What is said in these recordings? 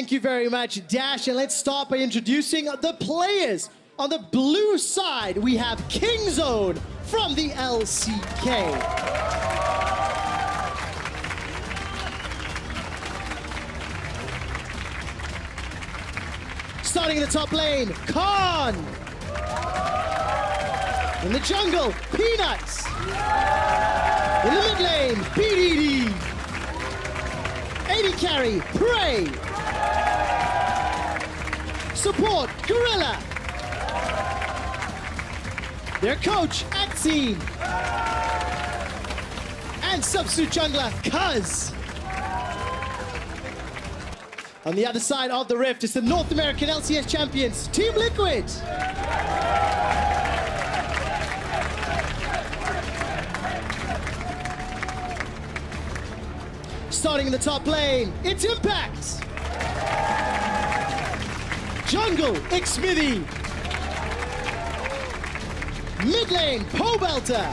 Thank you very much, Dash. And let's start by introducing the players. On the blue side, we have Kingzone from the LCK. Starting in the top lane, Khan. In the jungle, Peanuts. In the mid lane, BDD. AD carry, Prey. Support, Gorilla. Their coach, Axine. And substitute jungler, Cuz. On the other side of the rift is the North American LCS champions, Team Liquid. Starting in the top lane, it's Impact. Jungle, Xmithy. Mid lane, Pobelter.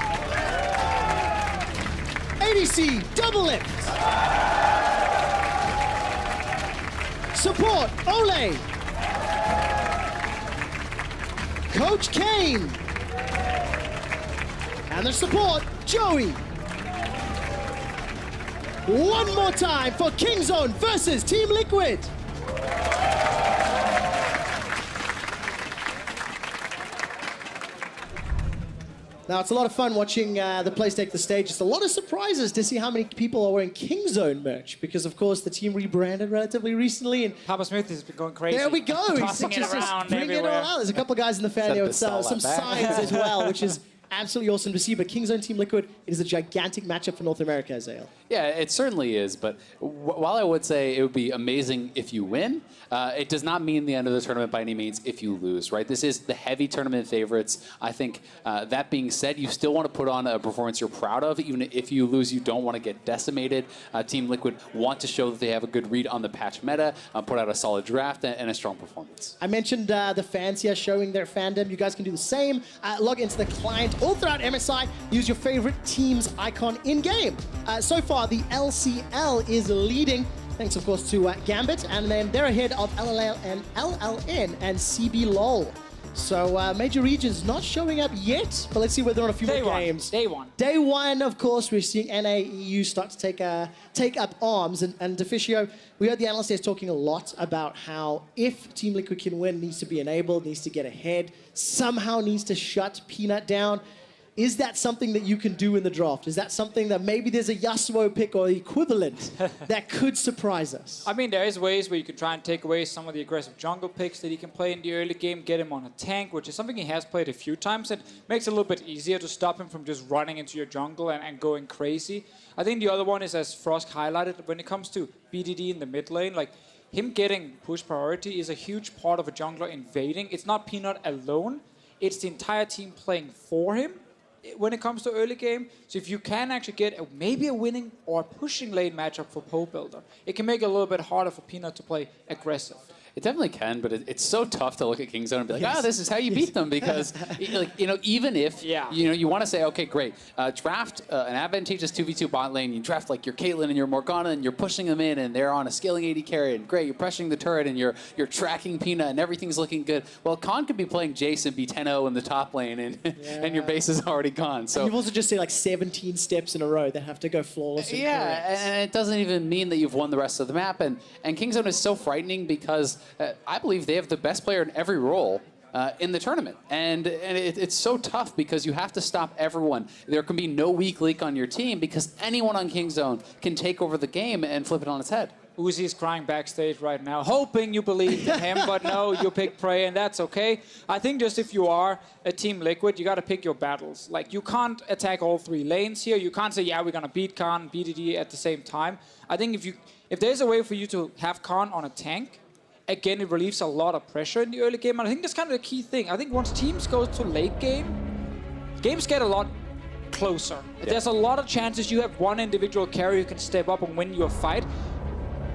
ADC, Double Lift. Support, Ole. Coach Kane. And the support, Joey. One more time for Kingzone versus Team Liquid. Now, it's a lot of fun watching the players take the stage. It's a lot of surprises to see how many people are wearing Kingzone merch, because, of course, the team rebranded relatively recently. And Papa Smith has been going crazy. there we go. Tossing it around bringing it all everywhere. out. There's a couple of guys in the fan there with some signs as well, which is absolutely awesome to see. But Kingzone Team Liquid, it is a gigantic matchup for North America, Azale. Yeah, it certainly is. But while I would say it would be amazing if you win, it does not mean the end of the tournament by any means if you lose, right? This is the heavy tournament favorites. I think that being said, you still want to put on a performance you're proud of. Even if you lose, you don't want to get decimated. Team Liquid want to show that they have a good read on the patch meta, put out a solid draft and a strong performance. I mentioned the fans here showing their fandom. You guys can do the same. Log into the client all throughout MSI. Use your favorite team's icon in-game. So far, the LCL is leading, thanks, of course, to Gambit, and then they're ahead of LLL and LLN and CB LOL. So major regions not showing up yet, but let's see whether on a few more games. Day one. Day one, of course, we're seeing NA, EU start to take up arms. And Deficio, we heard the analyst there talking a lot about how if Team Liquid can win, needs to be enabled, needs to get ahead, somehow needs to shut Peanut down. Is that something that you can do in the draft? Is that something that maybe there's a Yasuo pick or equivalent that could surprise us? I mean, there is ways where you could try and take away some of the aggressive jungle picks that he can play in the early game, get him on a tank, which is something he has played a few times, and makes it a little bit easier to stop him from just running into your jungle and going crazy. I think the other one is, as Frost highlighted, when it comes to BDD in the mid lane, like, him getting push priority is a huge part of a jungler invading. It's not Peanut alone, it's the entire team playing for him when it comes to early game. So if you can actually get maybe a winning or a pushing lane matchup for Pobelter, it can make it a little bit harder for Peanut to play aggressive. It definitely can, but it's so tough to look at Kingzone and be like, this is how you beat them, because even if you want to say, okay, great, draft an advantageous 2v2 bot lane, you draft like your Caitlyn and your Morgana, and you're pushing them in, and they're on a scaling AD carry, and great, you're pressuring the turret, and you're tracking Peanut, and everything's looking good. Well, Khan could be playing Jace and be 10-0 in the top lane, and your base is already gone. So and you've also just seen like 17 steps in a row that have to go flawless. And and it doesn't even mean that you've won the rest of the map. And Kingzone is so frightening because I believe they have the best player in every role in the tournament. And it's so tough because you have to stop everyone. There can be no weak link on your team because anyone on Kingzone can take over the game and flip it on its head. Uzi's crying backstage right now, hoping you believed in him, but no, you pick Prey, and that's okay. I think just if you are a Team Liquid, you got to pick your battles. Like, you can't attack all three lanes here. You can't say, yeah, we're going to beat Khan, BDD at the same time. I think if there's a way for you to have Khan on a tank, again, it relieves a lot of pressure in the early game, and I think that's kind of the key thing. I think once teams go to late game, games get a lot closer. Yeah. There's a lot of chances you have one individual carry who can step up and win your fight.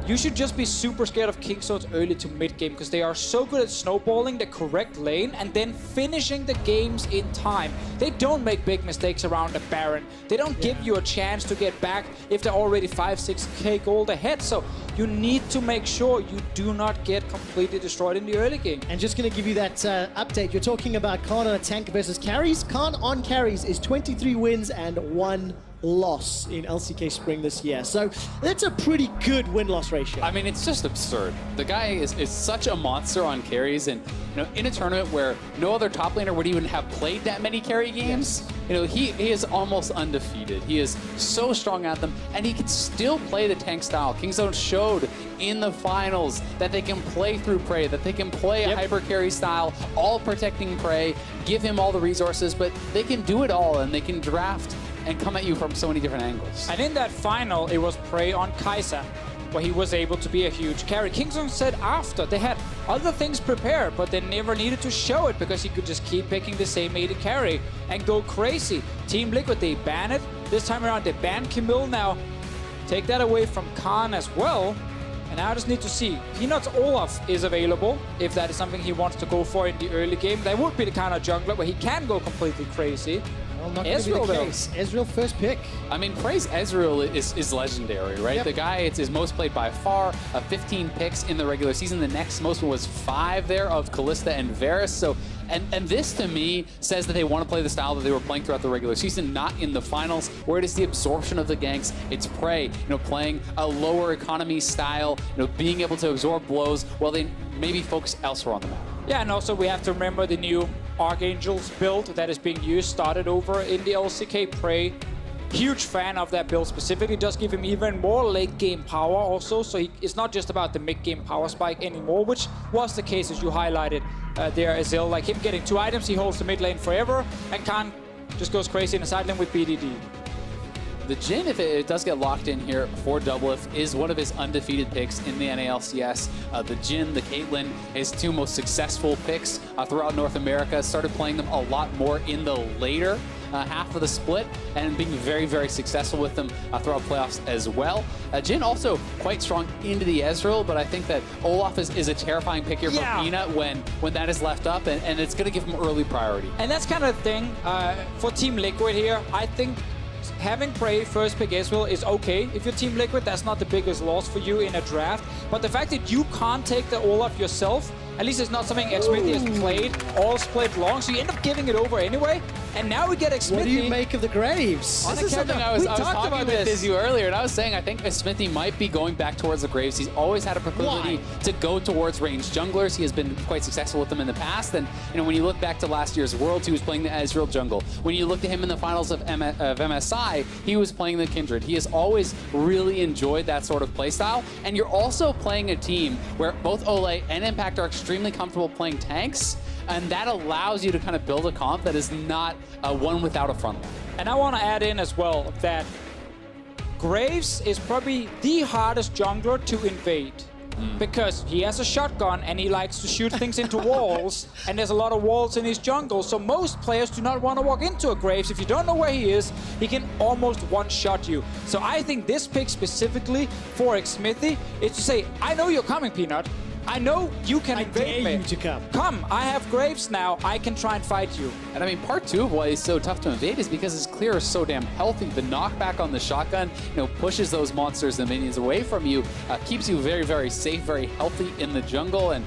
You should just be super scared of Kingzone's early to mid game because they are so good at snowballing the correct lane and then finishing the games in time. They don't make big mistakes around the Baron. They don't give you a chance to get back if they're already 5-6k gold ahead. So you need to make sure you do not get completely destroyed in the early game. And just going to give you that update. You're talking about Khan on a tank versus carries. Khan on carries is 23 wins and 1 loss in LCK Spring this year. So that's a pretty good win-loss ratio. I mean, it's just absurd. The guy is such a monster on carries, and in a tournament where no other top laner would even have played that many carry games, he is almost undefeated. He is so strong at them, and he can still play the tank style. Kingzone showed in the finals that they can play through Prey, that they can play a hyper carry style, all protecting Prey, give him all the resources, but they can do it all, and they can draft and come at you from so many different angles. And in that final, it was Prey on Kai'Sa, where he was able to be a huge carry. Kingzone said after, they had other things prepared, but they never needed to show it because he could just keep picking the same AD carry and go crazy. Team Liquid, they ban it. This time around, they banned Camille. Now, take that away from Khan as well. And now I just need to see. Peanut's Olaf is available, if that is something he wants to go for in the early game. That would be the kind of jungler where he can go completely crazy. Well, not going to be the case. Ezreal first pick. I mean, Prey's Ezreal is legendary, right? Yep. The guy is most played by far, 15 picks in the regular season. The next most was 5 there of Kalista and Varus. So, and this to me says that they want to play the style that they were playing throughout the regular season, not in the finals, where it is the absorption of the ganks. It's Prey, playing a lower economy style, being able to absorb blows while they maybe focus elsewhere on the map. Yeah, and also we have to remember the new Archangels build that is being used, started over in the LCK. Prey, huge fan of that build specifically, does give him even more late game power also, so it's not just about the mid game power spike anymore, which was the case as you highlighted there, Azil. Like him getting 2 items, he holds the mid lane forever, and Khan just goes crazy in the side lane with BDD. The Jhin, if it does get locked in here for Doublelift, is one of his undefeated picks in the NALCS. The Jhin, the Caitlyn, his 2 most successful picks throughout North America. Started playing them a lot more in the later half of the split and being very, very successful with them throughout playoffs as well. Jhin also quite strong into the Ezreal, but I think that Olaf is a terrifying pick here for Peanut when that is left up, and it's going to give him early priority. And that's kind of the thing for Team Liquid here. I think having Prey first pick Ezreal is okay. If you're Team Liquid, that's not the biggest loss for you in a draft. But the fact that you can't take the Olaf yourself, at least it's not something Xmithy has played all split long, so you end up giving it over anyway. And now we get Xmithy. What do you make of the Graves? This is something I was talking with Izzy earlier, and I was saying I think Xmithy might be going back towards the Graves. He's always had a proclivity to go towards ranged junglers. He has been quite successful with them in the past. And when you look back to last year's Worlds, he was playing the Ezreal jungle. When you look at him in the finals of MSI, he was playing the Kindred. He has always really enjoyed that sort of playstyle. And you're also playing a team where both Olay and Impact are extremely comfortable playing tanks, and that allows you to kind of build a comp that is not one without a front line. And I want to add in as well that Graves is probably the hardest jungler to invade. Because he has a shotgun and he likes to shoot things into walls, and there's a lot of walls in his jungle, so most players do not want to walk into a Graves. If you don't know where he is, he can almost one-shot you. So I think this pick specifically for Xmithy is to say, I know you're coming, Peanut. I know you can invade me. I dare you to come. Come, I have Graves now. I can try and fight you. And I mean, part 2 of why he's so tough to invade is because his clear is so damn healthy. The knockback on the shotgun, pushes those monsters and minions away from you, keeps you very, very safe, very healthy in the jungle. And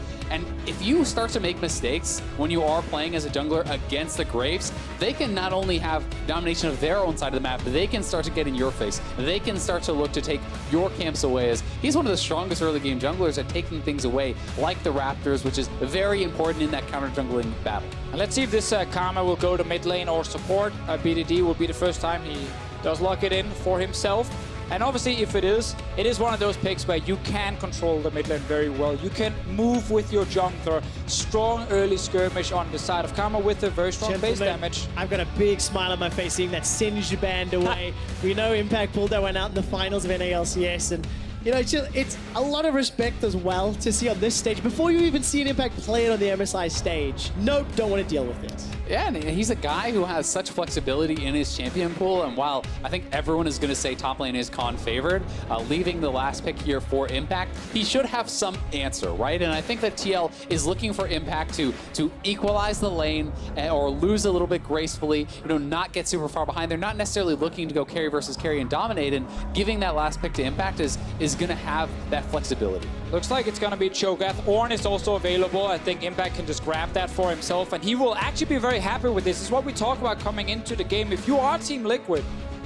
if you start to make mistakes when you are playing as a jungler against the Graves, they can not only have domination of their own side of the map, but they can start to get in your face. They can start to look to take your camps away, as he's one of the strongest early game junglers at taking things away, like the Raptors, which is very important in that counter jungling battle. And let's see if this Karma will go to mid lane or support. BDD will be the first time he does lock it in for himself. And obviously, if it is one of those picks where you can control the mid lane very well. You can move with your jungler. Strong early skirmish on the side of Karma with a very strong base damage. I've got a big smile on my face seeing that Singed band away. We know Impact pulled that one out in the finals of NALCS, and it's a lot of respect as well to see on this stage before you even see an Impact play it on the MSI stage. Nope, don't want to deal with it. Yeah, and he's a guy who has such flexibility in his champion pool, and while I think everyone is going to say top lane is Khan favored, leaving the last pick here for Impact, he should have some answer, right? And I think that TL is looking for Impact to equalize the lane or lose a little bit gracefully, not get super far behind. They're not necessarily looking to go carry versus carry and dominate, and giving that last pick to Impact is he's going to have that flexibility. Looks like it's going to be Cho'Gath. Ornn is also available. I think Impact can just grab that for himself, and he will actually be very happy with this. This is what we talk about coming into the game. If you are Team Liquid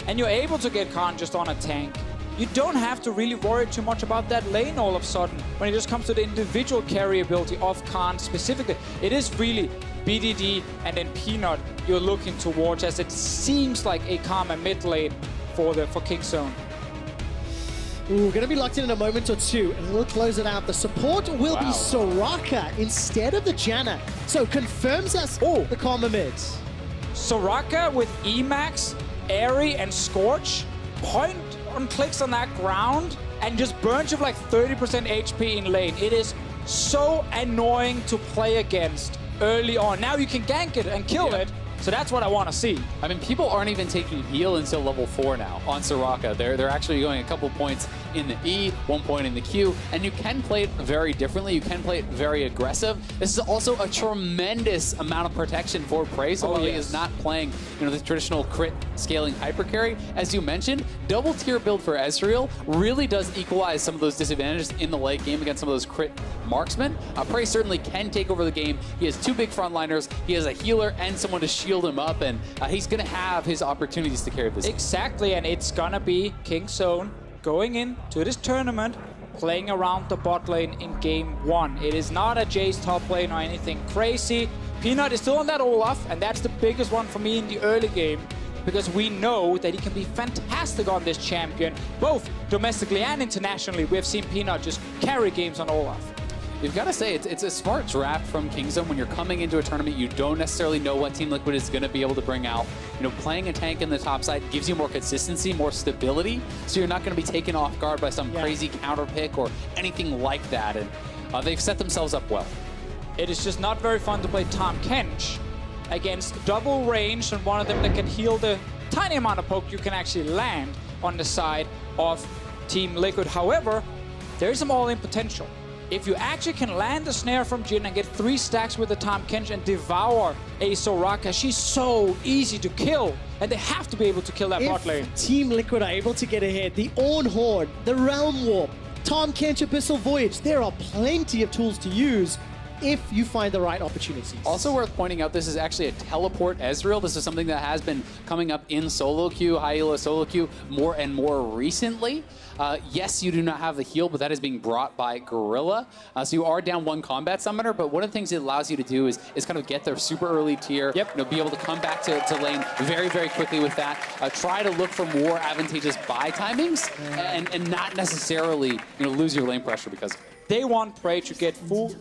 and you're able to get Khan just on a tank, you don't have to really worry too much about that lane all of a sudden when it just comes to the individual carry ability of Khan specifically. It is really BDD and then Peanut you're looking towards, as it seems like a Karma mid lane for Kingzone. Ooh, going to be locked in a moment or two, and we'll close it out. The support will be Soraka instead of the Janna. So confirms us the Karma mids. Soraka with Emax, Airy, and Scorch. Point on clicks on that ground and just burns you like 30% HP in lane. It is so annoying to play against early on. Now you can gank it and kill it. So that's what I want to see. I mean, people aren't even taking heal until level 4 now on Soraka. They're actually going a couple points in the E, 1 point in the Q, and you can play it very differently. You can play it very aggressive. This is also a tremendous amount of protection for Prey, so while he is not playing, the traditional crit scaling hyper carry, as you mentioned, double tier build for Ezreal really does equalize some of those disadvantages in the late game against some of those crit marksmen. Prey certainly can take over the game. He has 2 big frontliners. He has a healer and someone to shield him up, and he's going to have his opportunities to carry this. Exactly, and it's going to be Kingzone going into this tournament, playing around the bot lane in game 1. It is not a Jayce top lane or anything crazy. Peanut is still on that Olaf, and that's the biggest one for me in the early game, because we know that he can be fantastic on this champion, both domestically and internationally. We have seen Peanut just carry games on Olaf. You've got to say, it's a smart draft from Kingzone. When you're coming into a tournament, you don't necessarily know what Team Liquid is going to be able to bring out. Playing a tank in the top side gives you more consistency, more stability, so you're not going to be taken off guard by some crazy counter pick or anything like that, and they've set themselves up well. It is just not very fun to play Tahm Kench against double range and one of them that can heal the tiny amount of poke you can actually land on the side of Team Liquid. However, there is some all-in potential. If you actually can land the snare from Jhin and get 3 stacks with the Tahm Kench and devour a Soraka, she's so easy to kill. And they have to be able to kill that bot lane. If Team Liquid are able to get ahead, the Ornn Horde, the Realm Warp, Tahm Kench Abyssal Voyage, there are plenty of tools to use if you find the right opportunities. Also worth pointing out, this is actually a teleport Ezreal. This is something that has been coming up in solo queue, high elo solo queue, more and more recently. Yes, you do not have the heal, but that is being brought by Gorilla. So you are down 1 combat summoner, but one of the things it allows you to do is kind of get their super early tier, be able to come back to lane very, very quickly with that. Try to look for more advantageous buy timings and not necessarily lose your lane pressure because of it. They want Prey to get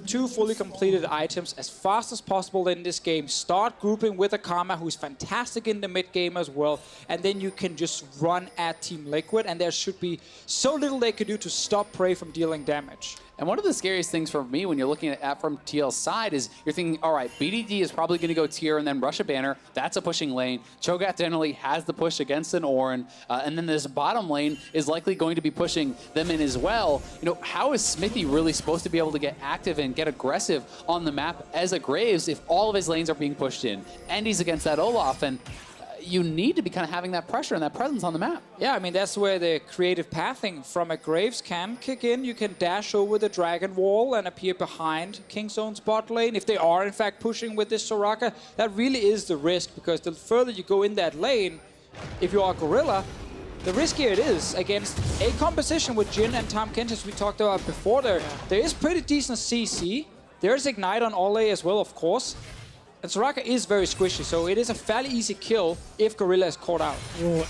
2 fully completed items as fast as possible in this game. Start grouping with a Karma, who's fantastic in the mid game as well, and then you can just run at Team Liquid, and there should be so little they could do to stop Prey from dealing damage. And one of the scariest things for me when you're looking at from TL's side is you're thinking, all right, BDD is probably going to go tier and then rush a banner. That's a pushing lane. Cho'Gath generally has the push against an Ornn. And then this bottom lane is likely going to be pushing them in as well. How is Smithy really supposed to be able to get active and get aggressive on the map as a Graves if all of his lanes are being pushed in? And he's against that Olaf. And you need to be kind of having that pressure and that presence on the map. Yeah, I mean, that's where the creative pathing from a Graves can kick in. You can dash over the Dragon Wall and appear behind Kingzone's bot lane. If they are, in fact, pushing with this Soraka, that really is the risk, because the further you go in that lane, if you are Gorilla, the riskier it is against a composition with Jhin and Tahm Kench, as we talked about before there. There is pretty decent CC. There's Ignite on Ole as well, of course. And Soraka is very squishy, so it is a fairly easy kill if Gorilla is caught out.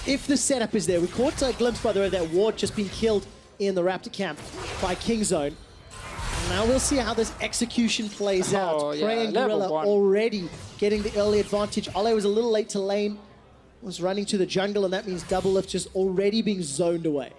If the setup is there. We caught a glimpse, by the way, of that ward just being killed in the Raptor camp by Kingzone. Now we'll see how this execution plays out. Prey and Gorilla already getting the early advantage. Ole was a little late to lane, was running to the jungle, and that means Double Lift just already being zoned away.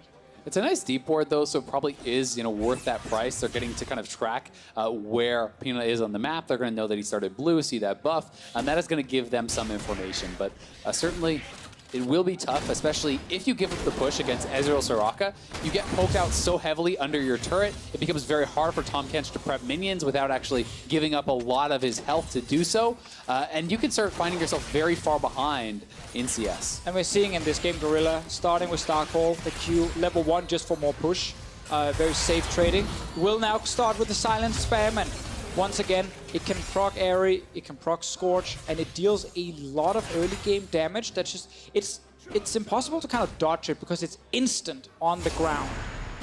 It's a nice deep board, though, so it probably is, worth that price. They're getting to kind of track where Peanut is on the map. They're going to know that he started blue, see that buff, and that is going to give them some information. But certainly, it will be tough, especially if you give up the push against Ezreal Soraka. You get poked out so heavily under your turret, it becomes very hard for Tahm Kench to prep minions without actually giving up a lot of his health to do so. And you can start finding yourself very far behind in CS. And we're seeing in this game Gorilla starting with Starcall, the Q level 1 just for more push. very safe trading. We'll now start with the silent spam, and once again, it can proc Airy, it can proc Scorch, and it deals a lot of early game damage. That's just, it's impossible to kind of dodge it because it's instant on the ground.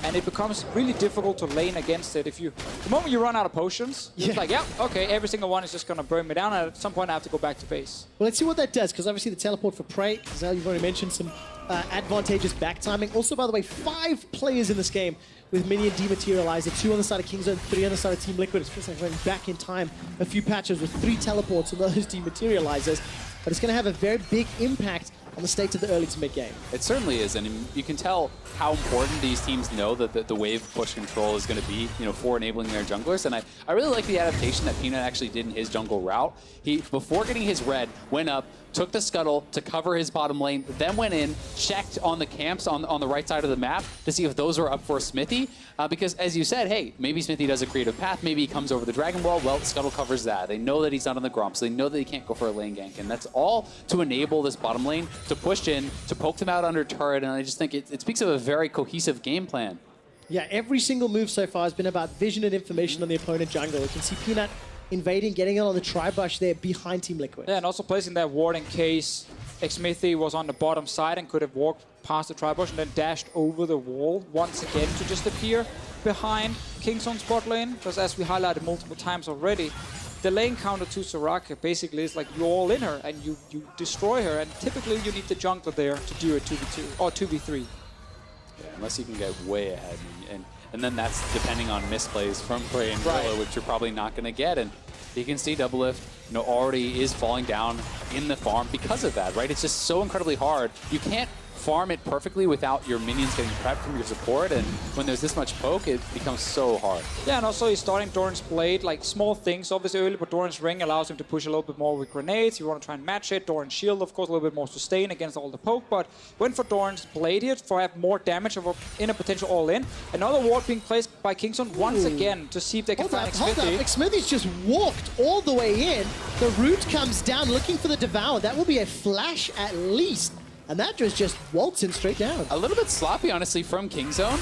And it becomes really difficult to lane against it. The moment you run out of potions, it's like, yeah, okay, every single one is just going to burn me down, and at some point I have to go back to base. Well, let's see what that does, because obviously the teleport for Prey, as you've already mentioned, some advantageous back timing. Also, by the way, 5 players in this game with minion dematerializer, 2 on the side of Kingzone, 3 on the side of Team Liquid. It feels like going back in time a few patches with 3 teleports and those dematerializers. But it's going to have a very big impact on the state of the early to mid game. It certainly is, and you can tell how important these teams know that the wave push control is going to be, for enabling their junglers. And I really like the adaptation that Peanut actually did in his jungle route. He, before getting his red, went up, took the scuttle to cover his bottom lane, then went in, checked on the camps on the right side of the map to see if those were up for Smithy. Because as you said, hey, maybe Smithy does a creative path, maybe he comes over the Dragon Wall, well, Scuttle covers that. They know that he's not on the Gromp, so they know that he can't go for a lane gank. And that's all to enable this bottom lane to push in, to poke them out under turret, and I just think it speaks of a very cohesive game plan. Yeah, every single move so far has been about vision and information on the opponent jungle. You can see Peanut invading, getting it on the tri-bush there behind Team Liquid. Yeah, and also placing that ward in case Smithy was on the bottom side and could have walked past the tri-bush and then dashed over the wall once again to just appear behind Kingzone's bot lane. Because as we highlighted multiple times already, the lane counter to Soraka basically is like you all in her and you destroy her, and typically you need the jungler there to do a 2v2 or 2v3. Yeah, unless you can get way ahead, and then that's depending on misplays from Prey and Gorilla, which you're probably not going to get. And you can see Doublelift, already is falling down in the farm because of that, right? It's just so incredibly hard. You can't farm it perfectly without your minions getting prepped from your support, and when there's this much poke, it becomes so hard. Yeah, and also he's starting Doran's Blade, like small things obviously early, but Doran's Ring allows him to push a little bit more with grenades. You want to try and match it. Doran's Shield, of course, a little bit more sustain against all the poke, but went for Doran's Blade here for have more damage in a potential all-in. Another ward being placed by Kingzone once again to see if they can find Smithy. Smithy's just walked all the way in. The root comes down looking for the Devour. That will be a flash at least. And that just waltzing straight down. A little bit sloppy, honestly, from Kingzone.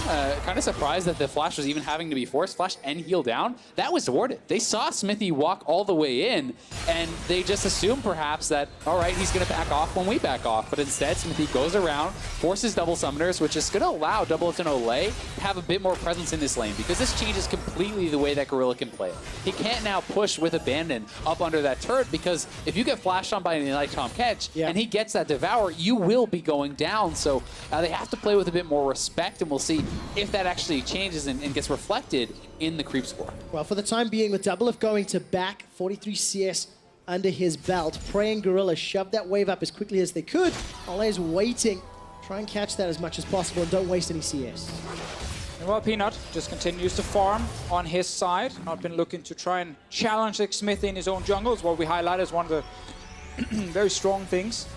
Kind of surprised that the flash was even having to be forced. Flash and heal down. That was thwarted. They saw Smithy walk all the way in, and they just assumed perhaps that, all right, he's going to back off when we back off. But instead, Smithy goes around, forces double summoners, which is going to allow Doublelift and Olay to have a bit more presence in this lane, because this changes completely the way that Gorilla can play it. He can't now push with Abandon up under that turret, because if you get flashed on by an Night Tom catch, and he gets that Devour, you will be going down. So they have to play with a bit more respect, and we'll see if that actually changes and gets reflected in the creep score. Well, for the time being, with Doublelift going to back 43 CS under his belt, Prey and Gorilla shoved that wave up as quickly as they could. Olay's waiting. Try and catch that as much as possible and don't waste any CS. And well, Peanut just continues to farm on his side. Not been looking to try and challenge Smithy in his own jungle. Is what we highlight as one of the very strong things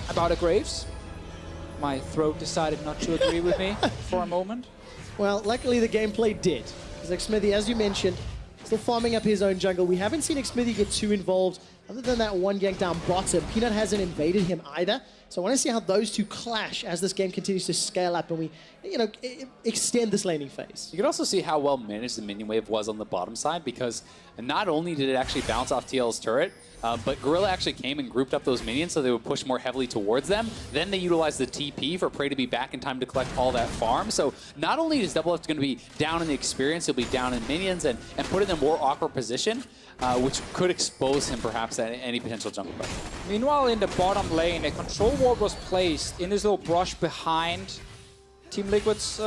about a Graves. My throat decided not to agree with me for a moment. Well, luckily the gameplay did. Because Smithy, as you mentioned, still farming up his own jungle. We haven't seen Smithy get too involved. Other than that one gank down bottom, Peanut hasn't invaded him either. So I want to see how those two clash as this game continues to scale up and we, extend this laning phase. You can also see how well managed the minion wave was on the bottom side, because not only did it actually bounce off TL's turret, but Gorilla actually came and grouped up those minions so they would push more heavily towards them. Then they utilized the TP for Prey to be back in time to collect all that farm. So not only is Doublelift going to be down in the experience, he'll be down in minions and put in a more awkward position, which could expose him perhaps at any potential jungle pressure. Meanwhile, in the bottom lane, a control ward was placed in this little brush behind Team Liquid's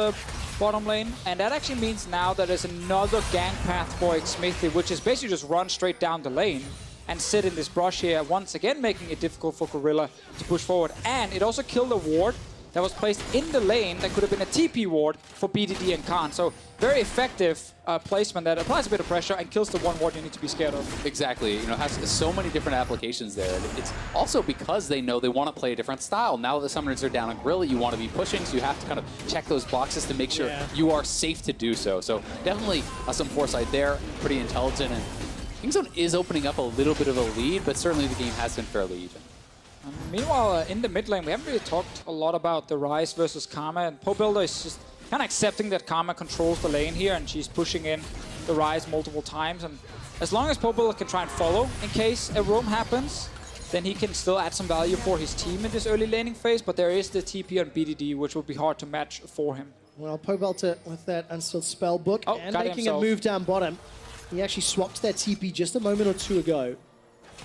bottom lane, and that actually means now that there's another gank path for Smithy, which is basically just run straight down the lane and sit in this brush here, once again making it difficult for Gorilla to push forward. And it also killed a ward that was placed in the lane that could have been a TP ward for BDD and Khan. So very effective placement that applies a bit of pressure and kills the one ward you need to be scared of. Exactly. It has so many different applications there. And it's also because they know they want to play a different style. Now that the summoners are down on Gorilla, you want to be pushing, so you have to kind of check those boxes to make sure you are safe to do so. So definitely some foresight there, pretty intelligent. And Kingzone is opening up a little bit of a lead, but certainly the game has been fairly even. Meanwhile, in the mid lane, we haven't really talked a lot about the Rise versus Karma, and Poe Builder is just kind of accepting that Karma controls the lane here, and she's pushing in the Rise multiple times. And as long as Pobilla can try and follow in case a roam happens, then he can still add some value for his team in this early laning phase. But there is the TP on BDD, which will be hard to match for him. Well, Pobelter with that unstilled spell book and got making himself. a move down bottom. He actually swapped that TP just a moment or two ago.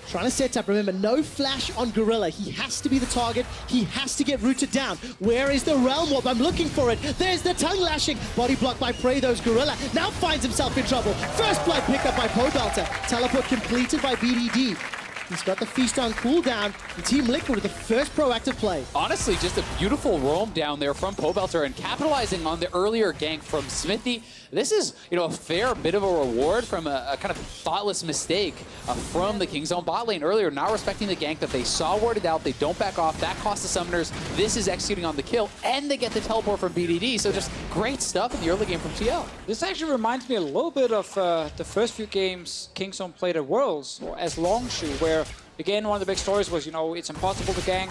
Trying to set up, remember, no flash on Gorilla. He has to be the target. He has to get rooted down. Where is the Realm Warp? I'm looking for it. There's the tongue lashing. Body blocked by Praedo's Gorilla. Now finds himself in trouble. First blood pickup by Pobelter. Teleport completed by BDD. He's got the Feast on cooldown. And Team Liquid with the first proactive play. Honestly, just a beautiful roam down there from Pobelter and capitalizing on the earlier gank from Smithy. This is, a fair bit of a reward from a kind of thoughtless mistake from the Kingzone bot lane earlier, not respecting the gank that they saw warded out. They don't back off. That cost the Summoners. This is executing on the kill, and they get the teleport from BDD. So just great stuff in the early game from TL. This actually reminds me a little bit of the first few games Kingzone played at Worlds as Longshoe, where, again, one of the big stories was, it's impossible to gank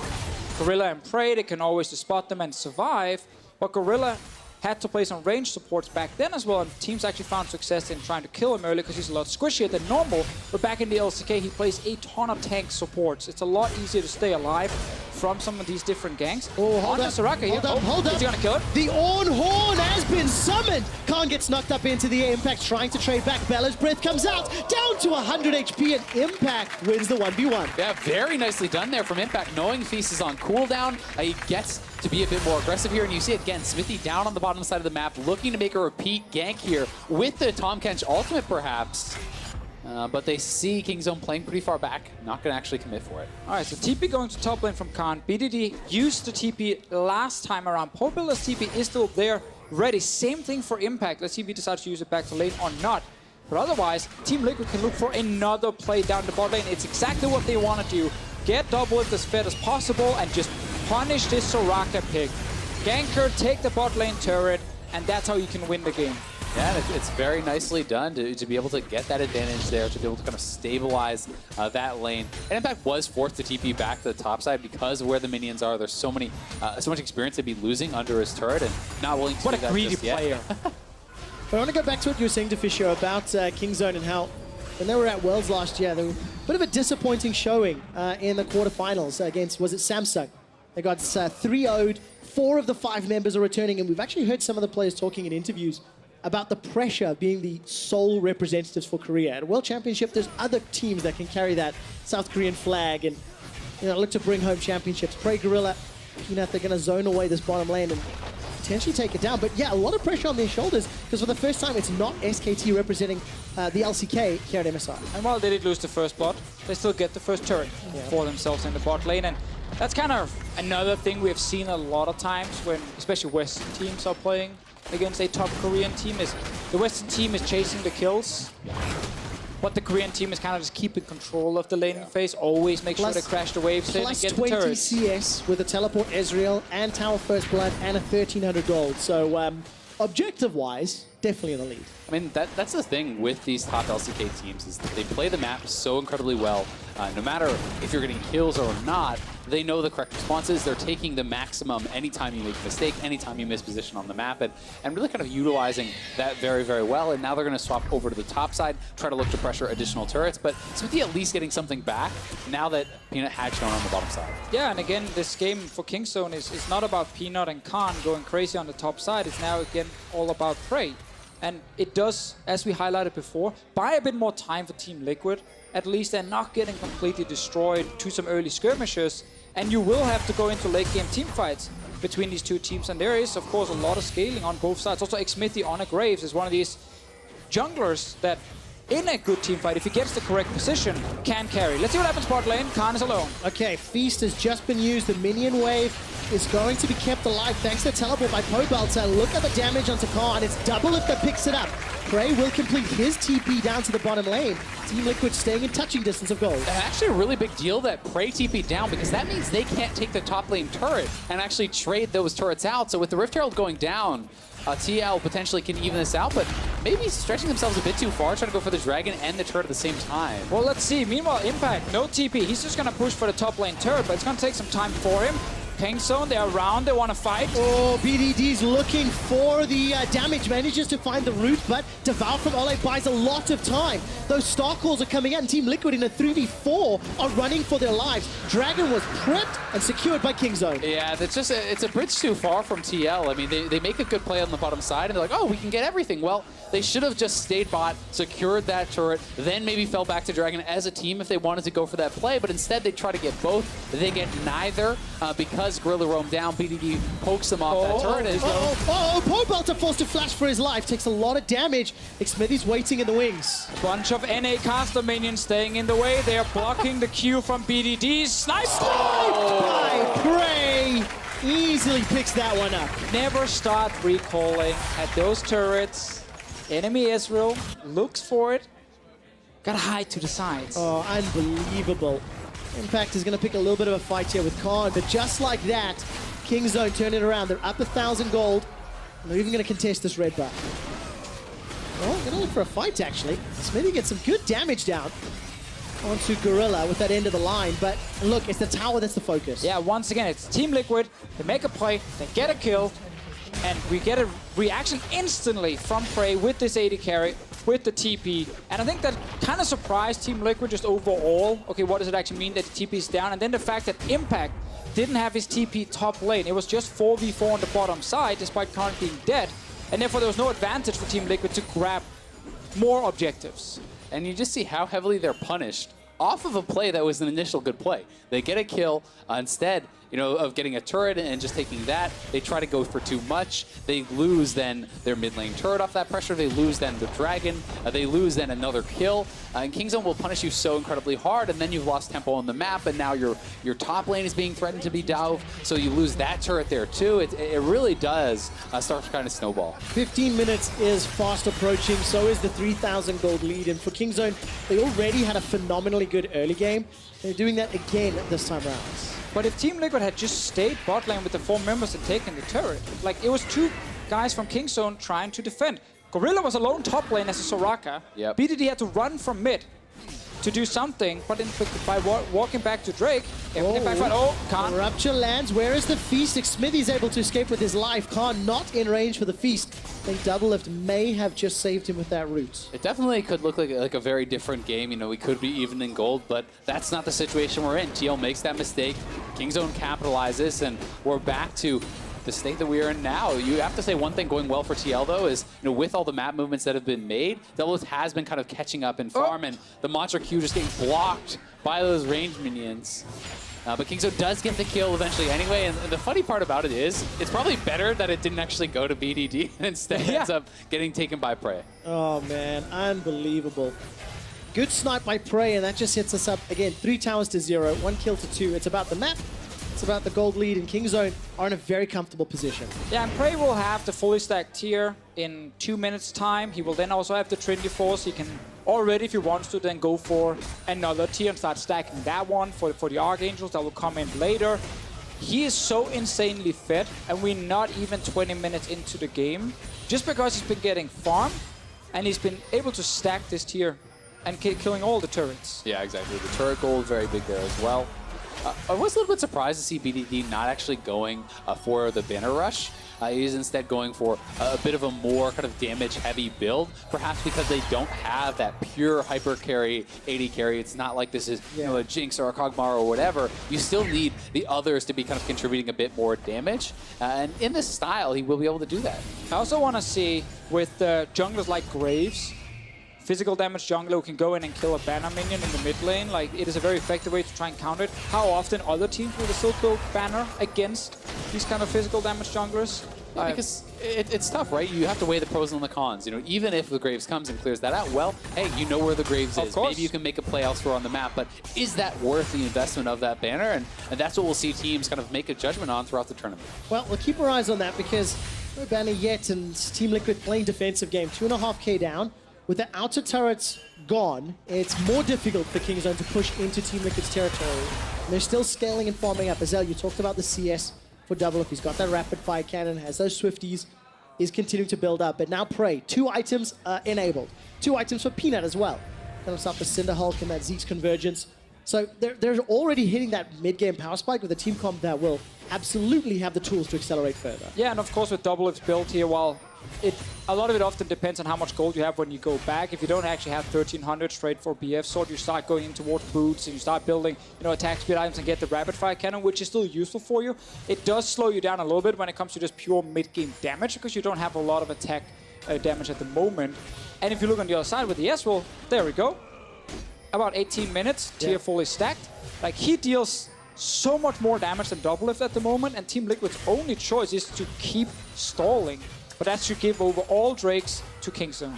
Gorilla and Prey. They can always just spot them and survive. But Gorilla had to play some range supports back then as well, and teams actually found success in trying to kill him early because he's a lot squishier than normal. But back in the LCK, he plays a ton of tank supports. It's a lot easier to stay alive from some of these different ganks. Oh, hold up. Soraka here. Hold up. Is he gonna kill it? The Orn Horn has been summoned. Khan gets knocked up into the air. Impact trying to trade back. Bella's breath comes out. Down to 100 HP, and Impact wins the 1v1. Yeah, very nicely done there from Impact, knowing Feast is on cooldown. He gets to be a bit more aggressive here, and you see it again, Smithy down on the bottom side of the map, looking to make a repeat gank here with the Tahm Kench ultimate, perhaps. But they see Kingzone playing pretty far back, not going to actually commit for it. All right, so TP going to top lane from Khan. BDD used the TP last time around. Pobilla's TP is still there, ready. Same thing for Impact. Let's see if he decides to use it back to lane or not. But otherwise, Team Liquid can look for another play down the bot lane. It's exactly what they want to do. Get double it as fed as possible and just punish this Soraka pick. Ganker, take the bot lane turret, and that's how you can win the game. Yeah, it's very nicely done to be able to get that advantage there, to be able to kind of stabilize that lane. And Impact was forced to TP back to the top side because of where the minions are. There's so much experience to be losing under his turret and not willing to do that just yet. What a greedy player. But I want to go back to what you were saying to Fisher about Kingzone and how when they were at Worlds last year, they were a bit of a disappointing showing in the quarterfinals against, was it Samsung? They got 3-0'd. 4 of the 5 members are returning, and we've actually heard some of the players talking in interviews about the pressure of being the sole representatives for Korea. At a World Championship, there's other teams that can carry that South Korean flag and look to bring home championships. Prey Gorilla, they're going to zone away this bottom lane and potentially take it down. But yeah, a lot of pressure on their shoulders because for the first time, it's not SKT representing the LCK here at MSI. And while they did lose the first blood, they still get the first turret for themselves in the bot lane. And that's kind of another thing we've seen a lot of times when especially Western teams are playing against a top Korean team is the Western team is chasing the kills, but the Korean team is kind of just keeping control of the laning phase, always make sure they crash the waves in and get the turrets. Plus 20 CS with a teleport Ezreal and Tower First Blood and a 1300 gold. So objective-wise, definitely in the lead. I mean, that's the thing with these top LCK teams is that they play the map so incredibly well. No matter if you're getting kills or not, they know the correct responses. They're taking the maximum anytime you make a mistake, anytime you miss position on the map, and really kind of utilizing that very, very well. And now they're going to swap over to the top side, try to look to pressure additional turrets. But Smithy at least getting something back now that Peanut had shown on the bottom side. Yeah, and again, this game for Kingzone is not about Peanut and Khan going crazy on the top side. It's now, again, all about Prey. And it does, as we highlighted before, buy a bit more time for Team Liquid, at least, and not getting completely destroyed to some early skirmishes. And you will have to go into late game team fights between these two teams. And there is, of course, a lot of scaling on both sides. Also, Xmithy on a Graves is one of these junglers that, in a good team fight, if he gets the correct position, can carry. Let's see what happens bot lane. Khan is alone. Okay, Feast has just been used. The minion wave is going to be kept alive thanks to the teleport by Pobelter. Look at the damage onto Khan. It's double if that picks it up. Prey will complete his TP down to the bottom lane. Team Liquid staying in touching distance of gold. Actually a really big deal that Prey TP down because that means they can't take the top lane turret and actually trade those turrets out. So with the Rift Herald going down, TL potentially can even this out, but maybe stretching themselves a bit too far, trying to go for the Dragon and the turret at the same time. Well, let's see. Meanwhile, Impact, no TP. He's just going to push for the top lane turret, but it's going to take some time for him. Ping zone, they're around, they want to fight. Oh, BDD's looking for the damage, manages to find the root, but Devour from Ole buys a lot of time. Those star calls are coming out, and Team Liquid in a 3v4 are running for their lives. Dragon was prepped and secured by Kingzone. Yeah, that's just it's a bridge too far from TL. I mean, they make a good play on the bottom side, and they're like, oh, we can get everything. Well, they should have just stayed bot, secured that turret, then maybe fell back to Dragon as a team if they wanted to go for that play, but instead they try to get both. They get neither because Gorilla roam down. BDD pokes them off that turret. Poor Belter forced to flash for his life. Takes a lot of damage. Smithy's waiting in the wings. A bunch of NA caster minions staying in the way. They are blocking the Q from BDD. Sniped by Prey. Easily picks that one up. Never start recalling at those turrets. Enemy Israel looks for it. Gotta hide to the sides. Oh, unbelievable. Impact is going to pick a little bit of a fight here with Khan, but just like that, Kingzone turn it around. They're up 1,000 gold. And they're even going to contest this red buff. Oh, going to look for a fight, actually. Smithy gets some good damage down onto Gorilla with that end of the line, but look, it's the tower that's the focus. Yeah, once again, it's Team Liquid. They make a play, they get a kill, and we get a reaction instantly from Prey with this AD carry, with the TP. And I think that kind of surprised Team Liquid just overall. Okay, what does it actually mean that the TP is down? And then the fact that Impact didn't have his TP top lane. It was just 4v4 on the bottom side, despite Khan being dead. And therefore, there was no advantage for Team Liquid to grab more objectives. And you just see how heavily they're punished off of a play that was an initial good play. They get a kill instead, you know, of getting a turret and just taking that. They try to go for too much. They lose then their mid lane turret off that pressure. They lose then the dragon. They lose then another kill. And Kingzone will punish you so incredibly hard, and then you've lost tempo on the map, and now your top lane is being threatened to be dove, so you lose that turret there too. It really does start to kind of snowball. 15 minutes is fast approaching, so is the 3,000 gold lead, and for Kingzone, they already had a phenomenally good early game. They're doing that again this time around. But if Team Liquid had just stayed bot lane with the 4 members and taken the turret, like it was 2 guys from Kingzone trying to defend. Gorilla was alone top lane as a Soraka. Yep. BDD had to run from mid to do something, but by walking back to Drake, everything backfired. Oh, Khan. Rupture lands. Where is the feast? Smithy's able to escape with his life. Khan not in range for the feast. I think Double Lift may have just saved him with that root. It definitely could look like a very different game. You know, we could be even in gold, but that's not the situation we're in. TL makes that mistake. Kingzone capitalizes, and we're back to the state that we are in now. You have to say one thing going well for TL, though, is, you know, with all the map movements that have been made, Double Lift has been kind of catching up in farm, and the monster Q just getting blocked by those ranged minions. But Kingzone does get the kill eventually anyway, and the funny part about it is, it's probably better that it didn't actually go to BDD and instead ends up getting taken by Prey. Oh man, unbelievable. Good snipe by Prey, and that just hits us up again. 3 towers to 0, 1 kill to 2. It's about the map. It's about the gold lead, and Kingzone are in a very comfortable position. Yeah, and Prey will have the fully stacked tier in 2 minutes time. He will then also have the Trinity Force. He can already, if he wants to, then go for another tier and start stacking that one for the Archangels that will come in later. He is so insanely fed, and we're not even 20 minutes into the game, just because he's been getting farm, and he's been able to stack this tier and killing all the turrets. Yeah, exactly. The turret gold, very big there as well. I was a little bit surprised to see BDD not actually going for the banner rush. He's instead going for a bit of a more kind of damage-heavy build, perhaps because they don't have that pure hyper carry, AD carry. It's not like this is you know, a Jinx or a Kog'Maw or whatever. You still need the others to be kind of contributing a bit more damage. And in this style, he will be able to do that. I also want to see with junglers like Graves, physical damage jungler who can go in and kill a banner minion in the mid lane. Like, it is a very effective way to try and counter it. How often other teams will still build banner against these kind of physical damage junglers? Yeah, because it's tough, right? You have to weigh the pros and the cons. You know, even if the Graves comes and clears that out, well, hey, you know where the Graves is. Maybe you can make a play elsewhere on the map, but is that worth the investment of that banner? And that's what we'll see teams kind of make a judgment on throughout the tournament. Well, we'll keep our eyes on that because no banner yet, and Team Liquid playing defensive game. 2.5k down. With the outer turrets gone, it's more difficult for Kingzone to push into Team Liquid's territory. And they're still scaling and farming up. Azelle, you talked about the CS for Double Lift. He's got that rapid fire cannon, has those Swifties, is continuing to build up. But now Prey, 2 items enabled. 2 items for Peanut as well. Kind of stuff for Cinder Hulk and that Zeke's convergence. So they're already hitting that mid-game power spike with a team comp that will absolutely have the tools to accelerate further. Yeah, and of course with double it's built here, well, a lot of it often depends on how much gold you have when you go back. If you don't actually have 1300 straight for BF sword, you start going in towards boots and you start building, attack speed items and get the rapid fire cannon, which is still useful for you. It does slow you down a little bit when it comes to just pure mid-game damage because you don't have a lot of attack damage at the moment. And if you look on the other side with the S-roll, there we go. About 18 minutes, tier fully stacked. Like, he deals so much more damage than Doublelift at the moment, and Team Liquid's only choice is to keep stalling. But that should give over all Drakes to Kingzone.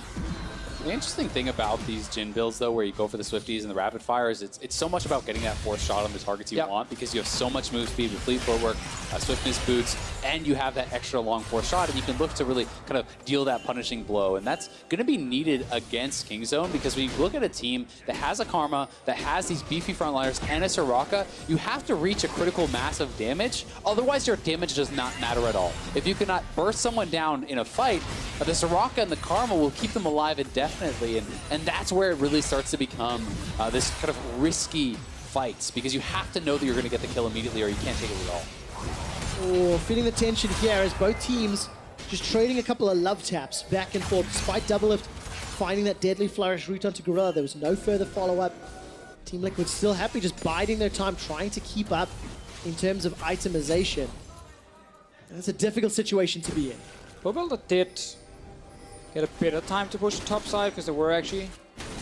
The interesting thing about these Jhin builds, though, where you go for the Swifties and the rapid fires, it's so much about getting that fourth shot on the targets you want, because you have so much move speed with fleet footwork, swiftness boots, and you have that extra long fourth shot, and you can look to really kind of deal that punishing blow. And that's going to be needed against Kingzone, because when you look at a team that has a Karma, that has these beefy frontliners, and a Soraka, you have to reach a critical mass of damage. Otherwise, your damage does not matter at all. If you cannot burst someone down in a fight, the Soraka and the Karma will keep them alive indefinitely. And that's where it really starts to become this kind of risky fights, because you have to know that you're going to get the kill immediately or you can't take it at all. Oh, feeling the tension here as both teams just trading a couple of love taps back and forth, despite Doublelift finding that deadly flourish route onto Gorilla. There was no further follow-up. Team Liquid still happy, just biding their time, trying to keep up in terms of itemization. And it's a difficult situation to be in. Pobelter did get a bit of time to push the top side because there were actually,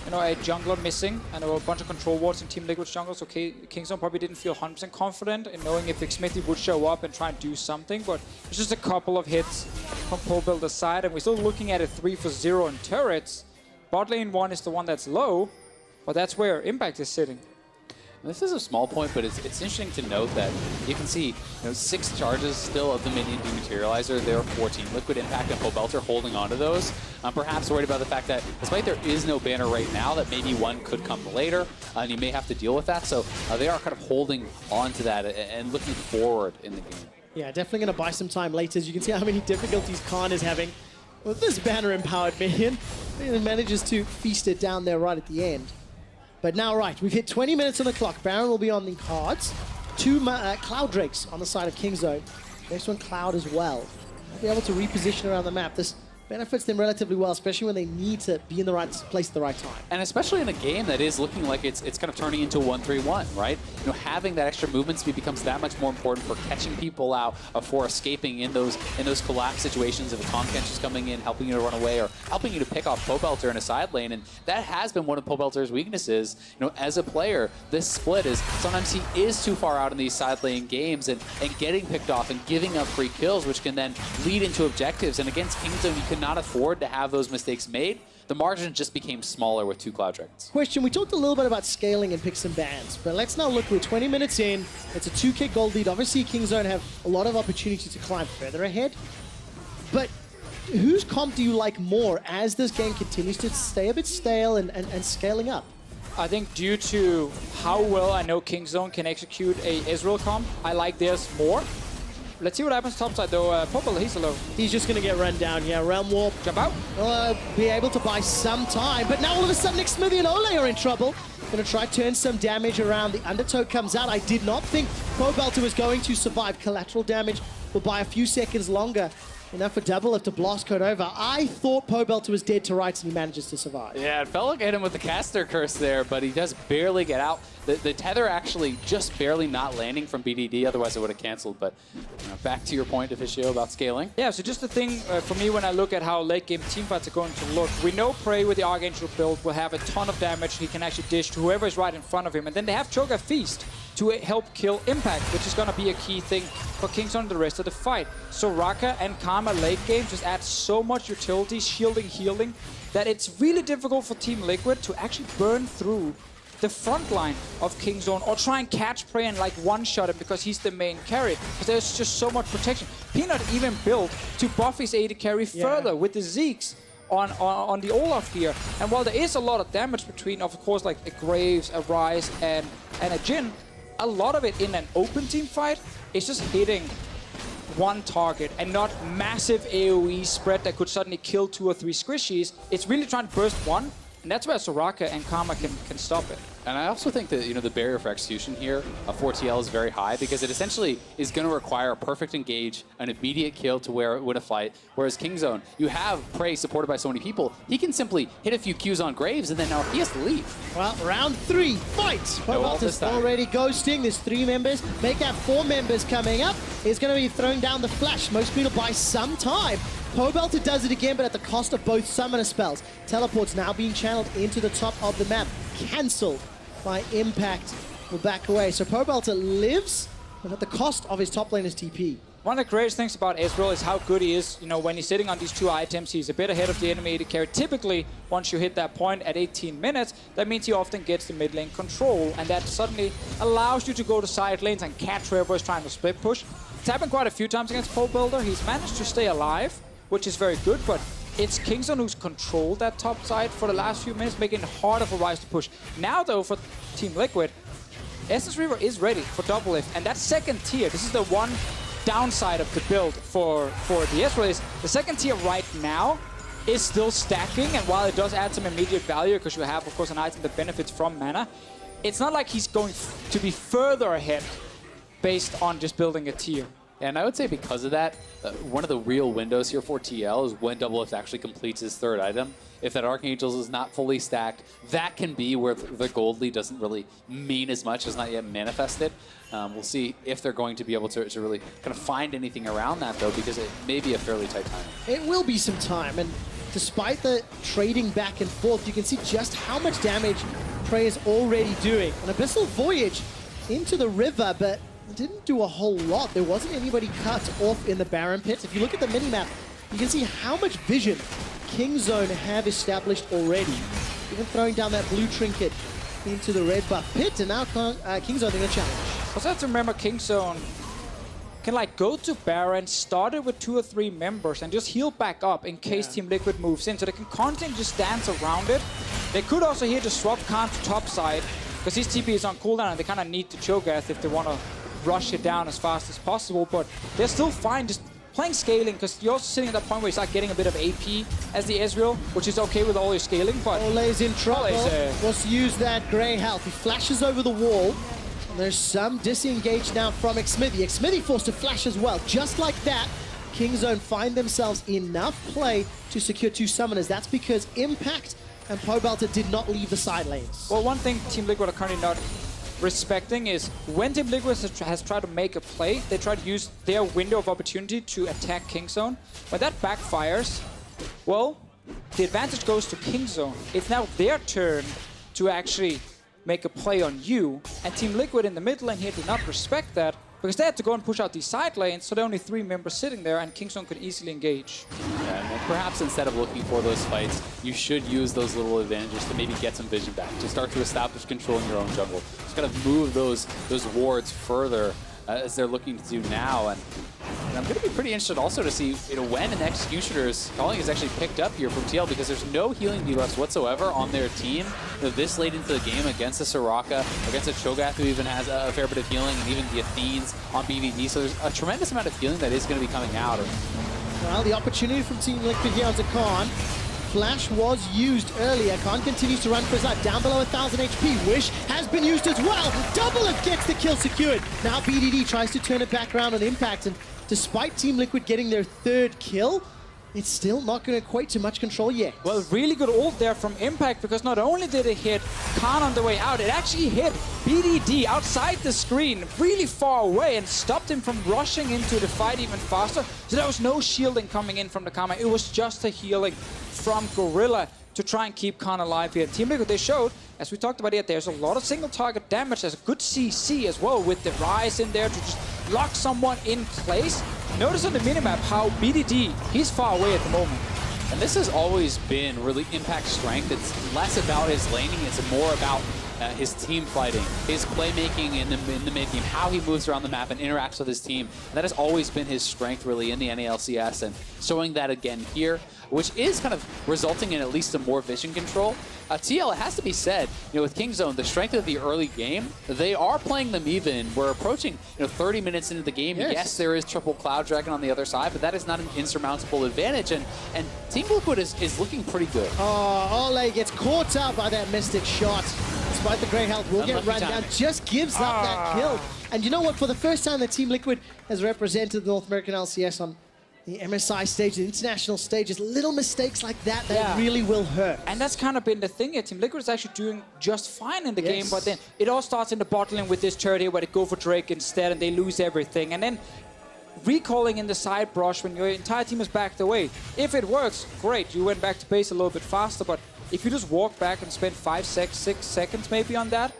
a jungler missing and there were a bunch of control wards in Team Liquid's jungle, so Kingzone probably didn't feel 100% confident in knowing if Smithy would show up and try and do something, but it's just a couple of hits from Pobelter's side, and we're still looking at a 3 for 0 in turrets. Bot lane 1 is the one that's low, but that's where Impact is sitting. This is a small point, but it's interesting to note that you can see 6 charges still of the minion dematerializer. There are 14. Liquid, Impact, and Pobelter holding on to those. I'm perhaps worried about the fact that despite there is no banner right now, that maybe one could come later, and you may have to deal with that. So they are kind of holding on to that and looking forward in the game. Yeah, definitely going to buy some time later. As you can see how many difficulties Khan is having with this banner-empowered minion. He manages to feast it down there right at the end. But now, right, we've hit 20 minutes on the clock. Baron will be on the cards. 2 Cloud Drakes on the side of Kingzone. Next one, Cloud as well. They'll be able to reposition around the map. This benefits them relatively well, especially when they need to be in the right place at the right time. And especially in a game that is looking like it's kind of turning into a 1-3-1, right? Having that extra movement speed becomes that much more important for catching people out, for escaping in those collapse situations if a Tahm Kench is coming in, helping you to run away, or helping you to pick off Pobelter in a side lane. And that has been one of Pobelter's weaknesses. As a player, this split is sometimes he is too far out in these side lane games and getting picked off and giving up free kills, which can then lead into objectives. And against Kingzone, you can not afford to have those mistakes made. The margin just became smaller with 2 Cloud Dragons. Question, we talked a little bit about scaling and picks and bans, but let's now look, we're 20 minutes in, it's a 2k gold lead. Obviously, Kingzone have a lot of opportunity to climb further ahead, but whose comp do you like more as this game continues to stay a bit stale and scaling up? I think due to how well I know Kingzone can execute a Ezreal comp, I like theirs more. Let's see what happens topside though. Pobelter, he's alone. He's just going to get run down here. Realm Warp. Jump out. Be able to buy some time, but now all of a sudden Smithy and Ole are in trouble. Going to try to turn some damage around. The Undertow comes out. I did not think Pobelter was going to survive. Collateral damage will buy a few seconds longer. Enough for Doublelift to blast code over. I thought Pobelter was dead to rights and he manages to survive. Yeah, it felt like I hit him with the caster curse there, but he does barely get out. The tether actually just barely not landing from BDD, otherwise it would have canceled. But back to your point, Officio, about scaling. Yeah, so just the thing for me when I look at how late game teamfights are going to look, we know Prey with the Archangel build will have a ton of damage. He can actually dish to whoever is right in front of him. And then they have Cho'Gath Feast to help kill Impact, which is going to be a key thing for Kingzone and the rest of the fight. Soraka and Karma late game just add so much utility, shielding, healing, that it's really difficult for Team Liquid to actually burn through the front line of Kingzone or try and catch Prey and one-shot him because he's the main carry. Because there's just so much protection. Peanut even built to buff his AD carry further with the Zeeks on the Olaf here. And while there is a lot of damage between, of course, like a Graves, a Ryze, and a Jhin, a lot of it in an open team fight is just hitting one target and not massive AoE spread that could suddenly kill 2 or 3 squishies. It's really trying to burst one, and that's where Soraka and Karma can stop it. And I also think that, the barrier for execution here for TL is very high because it essentially is going to require a perfect engage, an immediate kill to win a fight. Whereas Kingzone, you have Prey supported by so many people, he can simply hit a few Qs on Graves and then now he has to leave. Well, round 3, fight! Pobelter's already ghosting. There's 3 members. Make that 4 members coming up. He's going to be throwing down the flash. Most people by some time. Pobelter does it again, but at the cost of both summoner spells. Teleports now being channeled into the top of the map. Cancelled by Impact. Will back away. So Pobelter lives, but at the cost of his top laner's TP. One of the greatest things about Ezreal is how good he is. When he's sitting on these 2 items, he's a bit ahead of the enemy AD carry. Typically, once you hit that point at 18 minutes, that means he often gets the mid lane control, and that suddenly allows you to go to side lanes and catch whoever is trying to split push. It's happened quite a few times against Pobelter. He's managed to stay alive, which is very good, but it's Kingzone who's controlled that top side for the last few minutes, making it harder for Rise to push. Now, though, for Team Liquid, Essence Reaver is ready for double lift, and that second tier, this is the one downside of the build for the Ezreal is the second tier right now is still stacking, and while it does add some immediate value because you have, of course, an item that benefits from mana, it's not like he's going to be further ahead based on just building a tier. And I would say because of that, one of the real windows here for TL is when Double Lift actually completes his 3rd item. If that Archangels is not fully stacked, that can be where the gold lead doesn't really mean as much, as not yet manifested. We'll see if they're going to be able to really kind of find anything around that, though, because it may be a fairly tight time. It will be some time, and despite the trading back and forth, you can see just how much damage Prey is already doing. An Abyssal Voyage into the river, but didn't do a whole lot. There wasn't anybody cut off in the Baron pits. If you look at the minimap, you can see how much vision Kingzone have established already. Even throwing down that blue trinket into the red buff pit, and now Kingzone in a challenge. Also have to remember Kingzone can go to Baron, start it with 2 or 3 members, and just heal back up in case Team Liquid moves in. So they can constantly just dance around it. They could also here just swap Khan to top side, because his TP is on cooldown and they kind of need to Cho'Gath if they want to rush it down as fast as possible, but they're still fine just playing scaling, because you're also sitting at that point where you start getting a bit of AP as the Ezreal, which is okay with all your scaling, but Ole's in trouble. Let's use that grey health. He flashes over the wall, and there's some disengage now from Xmithy. Xmithy forced to flash as well. Just like that, Kingzone find themselves enough play to secure 2 summoners. That's because Impact and Pobelter did not leave the side lanes. Well, one thing Team Liquid are currently not respecting is when Team Liquid has tried to make a play, they try to use their window of opportunity to attack Kingzone. When that backfires, well, the advantage goes to Kingzone. It's now their turn to actually make a play on you, and Team Liquid in the mid lane here did not respect that, because they had to go and push out these side lanes, so there are only 3 members sitting there, and Kingzone could easily engage. Yeah, and perhaps instead of looking for those fights, you should use those little advantages to maybe get some vision back, to start to establish control in your own jungle. Just kind of move those wards further as they're looking to do now. And I'm going to be pretty interested also to see when an Executioner's calling is actually picked up here from TL, because there's no healing debuffs whatsoever on their team. This late into the game against the Soraka, against a Cho'Gath who even has a fair bit of healing, and even the Athenes on BVD. So there's a tremendous amount of healing that is going to be coming out. Well, the opportunity from Team Liquid here onto Khan. Flash was used earlier. Khan continues to run for his life. Down below 1,000 HP. Wish has been used as well. Double Lift gets the kill secured. Now BDD tries to turn it back around on Impact, and despite Team Liquid getting their 3rd kill, it's still not going to equate to much control yet. Well, really good ult there from Impact, because not only did it hit Khan on the way out, it actually hit BDD outside the screen, really far away, and stopped him from rushing into the fight even faster. So there was no shielding coming in from the Karma. It was just a healing from Gorilla to try and keep Khan alive here. Team Liquid, they showed, as we talked about it, there's a lot of single target damage. There's a good CC as well with the Rise in there to just lock someone in place. Notice on the minimap how BDD, he's far away at the moment. And this has always been really Impact's strength. It's less about his laning, it's more about his team fighting, his playmaking in the mid-game, how he moves around the map and interacts with his team. And that has always been his strength, really, in the NALCS, and showing that again here, which is kind of resulting in at least some more vision control. TL, it has to be said, with Kingzone, the strength of the early game, they are playing them even. We're approaching 30 minutes into the game. Yes, there is triple Cloud Dragon on the other side, but that is not an insurmountable advantage. And Team Liquid is looking pretty good. Oh, Ole gets caught out by that Mystic shot. It's despite the great health, will get run down. Just gives up that kill. And you know what? For the first time, the Team Liquid has represented the North American LCS on the MSI stage, the international stages. Little mistakes like that really will hurt. And that's kind of been the thing here. Team Liquid is actually doing just fine in the game, but then it all starts in the bot lane with this turret here where they go for Drake instead and they lose everything. And then recalling in the side brush when your entire team is backed away. If it works, great. You went back to base a little bit faster, but if you just walk back and spend 5, 6 seconds maybe on that,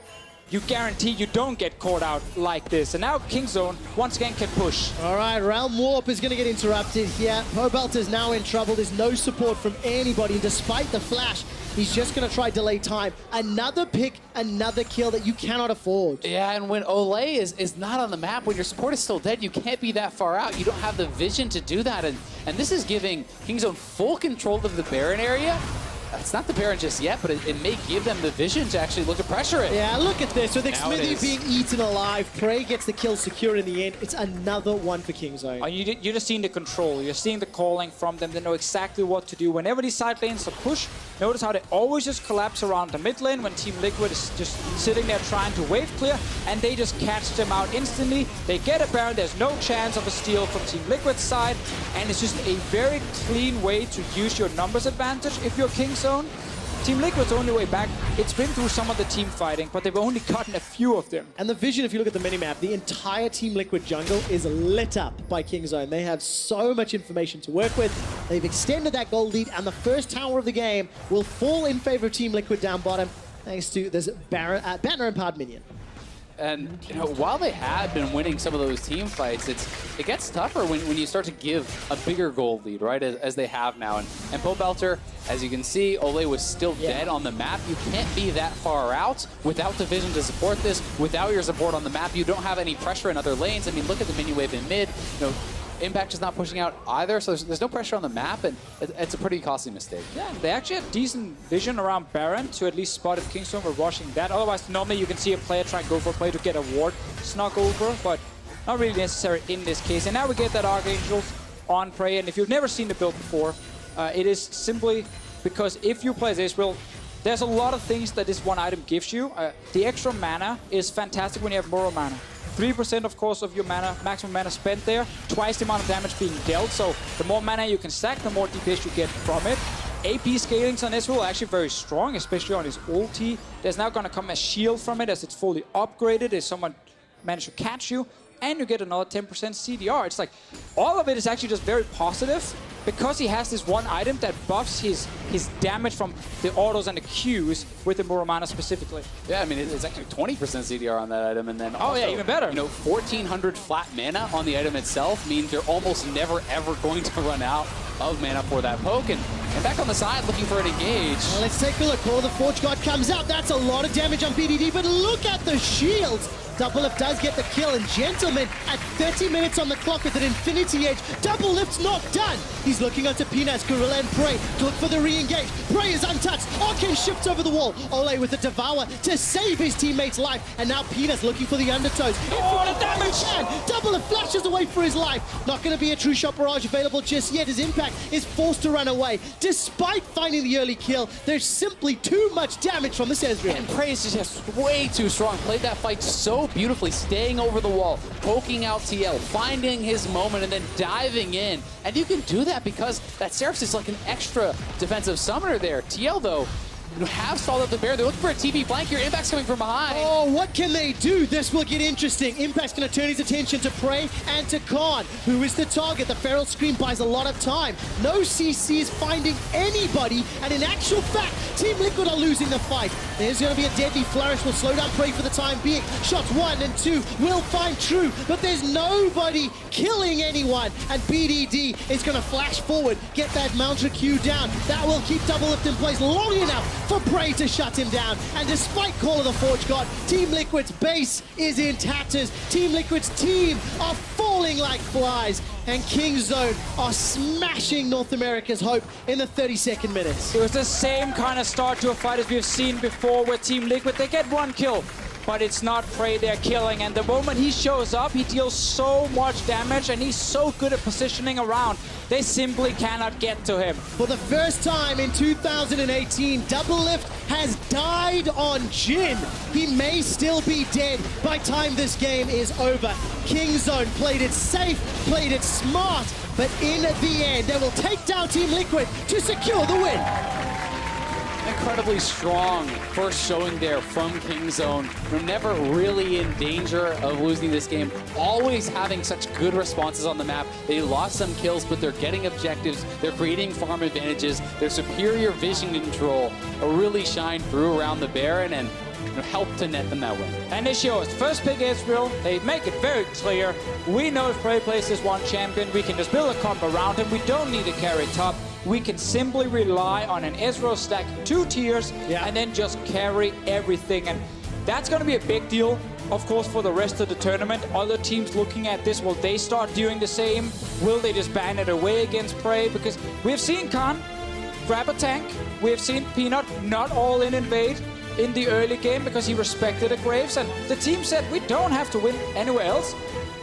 you guarantee you don't get caught out like this. And now Kingzone once again can push. All right, Realm Warp is going to get interrupted here. Pobelt is now in trouble. There's no support from anybody. And despite the flash, he's just going to try delay time. Another pick, another kill that you cannot afford. Yeah, and when Olay is not on the map, when your support is still dead, you can't be that far out. You don't have the vision to do that. And this is giving Kingzone full control of the Baron area. It's not the Baron just yet, but it may give them the vision to actually look to pressure it. Yeah, look at this. With Xmithy being eaten alive, Prey gets the kill secure in the end. It's another one for Kingzone. You're just seeing the control. You're seeing the calling from them. They know exactly what to do. Whenever these side lanes are pushed, notice how they always just collapse around the mid lane when Team Liquid is just sitting there trying to wave clear, and they just catch them out instantly. They get a Baron. There's no chance of a steal from Team Liquid's side, and it's just a very clean way to use your numbers advantage if you're Kingzone. Team Liquid's only way back, it's been through some of the team fighting, but they've only gotten a few of them. And the vision, if you look at the minimap, the entire Team Liquid jungle is lit up by Kingzone. They have so much information to work with. They've extended that gold lead, and the first tower of the game will fall in favor of Team Liquid down bottom, thanks to this banner-empowered minion. And you know, while they have been winning some of those team fights, it gets tougher when you start to give a bigger gold lead, right, as they have now. And Pobelter, as you can see, Olay was still dead on the map. You can't be that far out without the vision to support this. Without your support on the map, you don't have any pressure in other lanes. I mean, look at the minion wave in mid. You know, Impact is not pushing out either, so there's no pressure on the map, and it's a pretty costly mistake. Yeah, they actually have decent vision around Baron to at least spot if Kingzone were rushing that. Otherwise, normally you can see a player try and go for a play to get a ward snuck over, but not really necessary in this case. And now we get that Archangels on Prey, and if you've never seen the build before, it is simply because if you play this build, there's a lot of things that this one item gives you. The extra mana is fantastic when you have more mana. 3%, of course, of your mana, maximum mana spent there, twice the amount of damage being dealt, so the more mana you can stack, the more DPS you get from it. AP scalings on Ezreal are actually very strong, especially on his ulti. There's now going to come a shield from it as it's fully upgraded, if someone managed to catch you, and you get another 10% CDR. It's like, all of it is actually just very positive, because he has this one item that buffs his damage from the autos and the Qs with the Muramana specifically. Yeah, I mean, it's actually 20% CDR on that item, and then also, yeah, even better. You know, 1,400 flat mana on the item itself means they're almost never, ever going to run out of mana for that poke. And back on the side, looking for an engage. Well, let's take a look. Call of the Forge God comes out. That's a lot of damage on BDD, but look at the shields. Double Lift does get the kill, and Gentleman at 30 minutes on the clock with an Infinity Edge. Double Lift's not done. He's looking onto Pinas, Gorilla, and Prey to look for the re-engage. Prey is untouched. Arcane shifts over the wall. Ole with the Devour to save his teammate's life. And now Pinas looking for the undertows. Oh, the damage! Double Lift flashes away for his life. Not going to be a true shot barrage available just yet. His Impact is forced to run away. Despite finding the early kill, there's simply too much damage from this Ezreal. And Prey is just way too strong. Played that fight so beautifully, staying over the wall, poking out TL, finding his moment, and then diving in. And you can do that because that Seraphs is like an extra defensive summoner there. TL, though, have stalled up the bear. They're looking for a TP flank here. Impact's coming from behind. Oh, what can they do? This will get interesting. Impact's going to turn his attention to Prey and to Khan, who is the target. The Feral Scream buys a lot of time. No CC is finding anybody, and in actual fact, Team Liquid are losing the fight. There's going to be a deadly flourish. Will slow down Prey for the time being. Shots 1 and 2 will find True, but there's nobody killing anyone, and BDD is going to flash forward, get that Mounter Q down. That will keep Double Lift in place long enough for Prey to shut him down. And despite Call of the Forge God, Team Liquid's base is in tatters. Team Liquid's team are falling like flies, and Kingzone are smashing North America's hope in the 32nd minutes. It was the same kind of start to a fight as we've seen before, where Team Liquid, they get one kill. but it's not Prey they're killing. And the moment he shows up, he deals so much damage, and he's so good at positioning around. They simply cannot get to him. For the first time in 2018, Doublelift has died on Jin. He may still be dead by time this game is over. Kingzone played it safe, played it smart, but in the end, they will take down Team Liquid to secure the win. Incredibly strong first showing there from Kingzone. They're never really in danger of losing this game. Always having such good responses on the map. They lost some kills, but they're getting objectives. They're creating farm advantages. Their superior vision control really shined through around the Baron and helped to net them that win. And they show us first pick Israel. They make it very clear. We know if Prey plays this one champion, we can just build a comp around him. We don't need to carry top. We can simply rely on an Ezreal stack 2 tiers and then just carry everything. And that's going to be a big deal, of course, for the rest of the tournament. Other teams looking at this, will they start doing the same? Will they just ban it away against Prey? Because we've seen Khan grab a tank. We've seen Peanut not all in invade in the early game because he respected the Graves. And the team said, we don't have to win anywhere else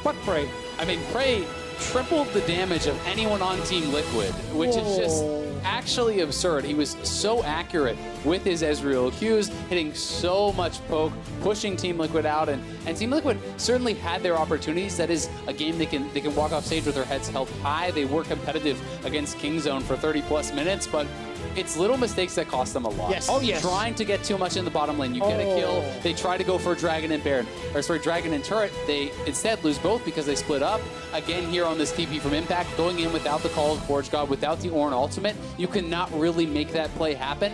but Prey. I mean, Prey tripled the damage of anyone on Team Liquid, which is just actually absurd. He was so accurate with his Ezreal Qs, hitting so much poke, pushing Team Liquid out, and Team Liquid certainly had their opportunities. That is a game they can walk off stage with their heads held high. They were competitive against Kingzone for 30+ minutes, but it's little mistakes that cost them a lot. Yes. Oh, yes. Trying to get too much in the bottom lane, you get a kill. They try to go for Dragon and Baron, or sorry, Dragon and Turret. They instead lose both because they split up. Again, here on this TP from Impact, going in without the Call of Forge God, without the Ornn ultimate, you cannot really make that play happen.